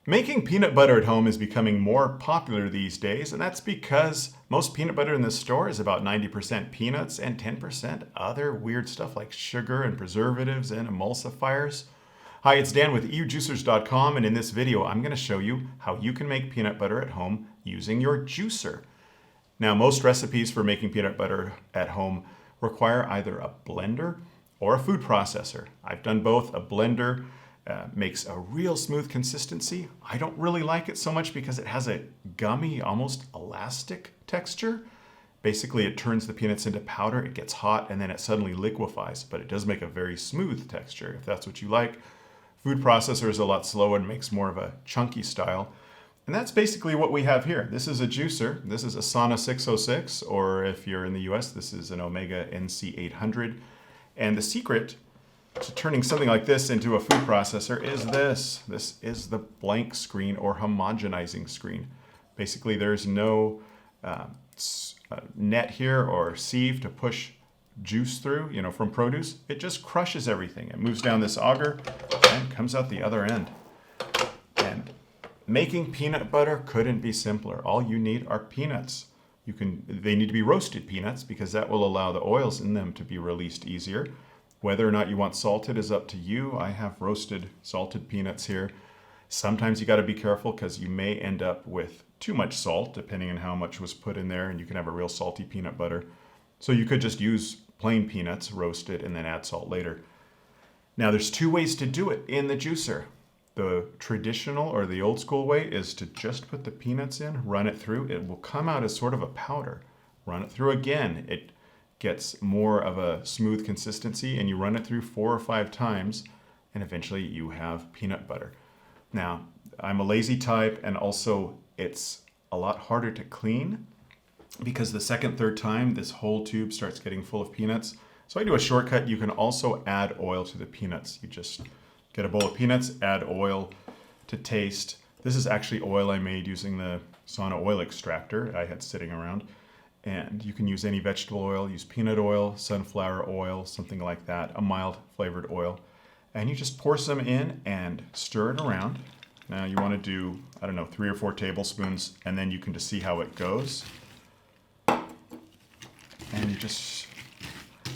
Making peanut butter at home is becoming more popular these days, and that's because most peanut butter in the store is about 90% peanuts and 10% other weird stuff like sugar and preservatives and emulsifiers. Hi, it's Dan with EUJUICERS.COM, and in this video I'm going to show you how you can make peanut butter at home using your juicer. Now, most recipes for making peanut butter at home require either a blender or a food processor. I've done both. A blender makes a real smooth consistency. I don't really like it so much because it has a gummy, almost elastic texture. Basically, it turns the peanuts into powder, it gets hot, and then it suddenly liquefies, but it does make a very smooth texture if that's what you like. Food processor is a lot slower and makes more of a chunky style. And that's basically what we have here. This is a juicer. This is a Sana 606, or if you're in the US, this is an Omega NC 800. And the secret to turning something like this into a food processor is this. This is the blank screen or homogenizing screen. Basically, there's no net here or sieve to push juice through, from produce. It just crushes everything. It moves down this auger and comes out the other end. And making peanut butter couldn't be simpler. All you need are peanuts. They need to be roasted peanuts because that will allow the oils in them to be released easier. Whether or not you want salted is up to you. I have roasted salted peanuts here. Sometimes you got to be careful because you may end up with too much salt depending on how much was put in there, and you can have a real salty peanut butter. So you could just use plain peanuts, roast it, and then add salt later. Now there's two ways to do it in the juicer. The traditional or the old school way is to just put the peanuts in, run it through. It will come out as sort of a powder. Run it through again. It gets more of a smooth consistency, and you run it through 4 or 5 times, and eventually you have peanut butter. Now, I'm a lazy type, and also it's a lot harder to clean because the second, third time, this whole tube starts getting full of peanuts. So I do a shortcut. You can also add oil to the peanuts. You just get a bowl of peanuts, add oil to taste. This is actually oil I made using the Sana oil extractor I had sitting around. And you can use any vegetable oil, use peanut oil, sunflower oil, something like that, a mild flavored oil. And you just pour some in and stir it around. Now you want to do, 3 or 4 tablespoons, and then you can just see how it goes. And you just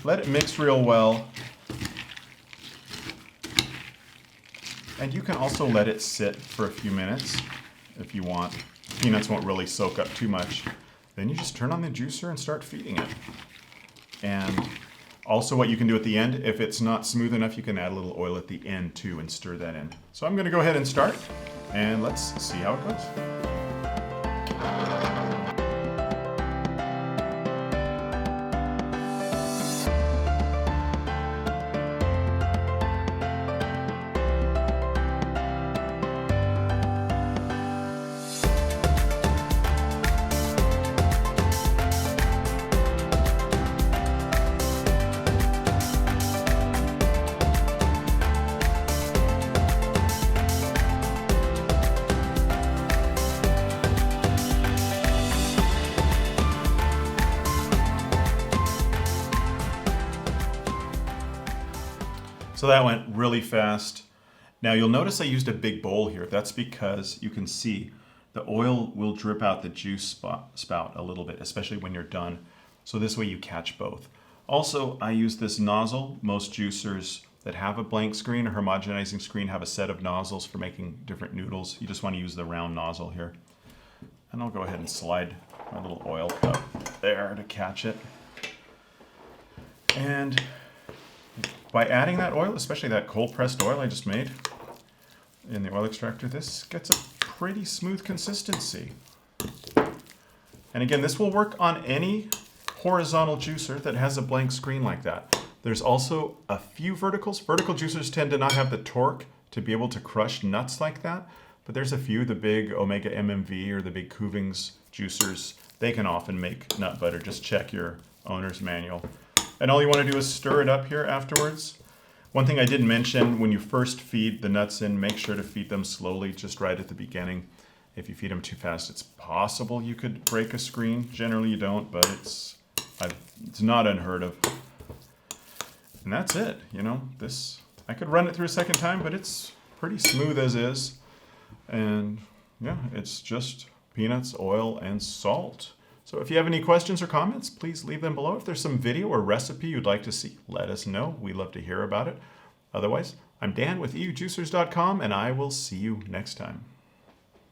let it mix real well. And you can also let it sit for a few minutes if you want. Peanuts won't really soak up too much. Then you just turn on the juicer and start feeding it. And also what you can do at the end, if it's not smooth enough, you can add a little oil at the end too and stir that in. So I'm going to go ahead and start, and let's see how it goes. So that went really fast. Now you'll notice I used a big bowl here. That's because you can see the oil will drip out the juice spout a little bit, especially when you're done. So this way you catch both. Also, I use this nozzle. Most juicers that have a blank screen or homogenizing screen have a set of nozzles for making different noodles. You just want to use the round nozzle here. And I'll go ahead and slide my little oil cup there to catch it. And by adding that oil, especially that cold pressed oil I just made in the oil extractor, this gets a pretty smooth consistency. And again, this will work on any horizontal juicer that has a blank screen like that. There's also a few verticals. Vertical juicers tend to not have the torque to be able to crush nuts like that, but there's a few, the big Omega MMV or the big Kuvings juicers, they can often make nut butter. Just check your owner's manual. And all you want to do is stir it up here afterwards. One thing I didn't mention, when you first feed the nuts in, make sure to feed them slowly, just right at the beginning. If you feed them too fast, it's possible you could break a screen. Generally you don't, but it's not unheard of. And that's it, I could run it through a second time, but it's pretty smooth as is. And yeah, it's just peanuts, oil, and salt. So if you have any questions or comments, please leave them below. If there's some video or recipe you'd like to see, let us know. We love to hear about it. Otherwise, I'm Dan with EUJUICERS.COM, and I will see you next time.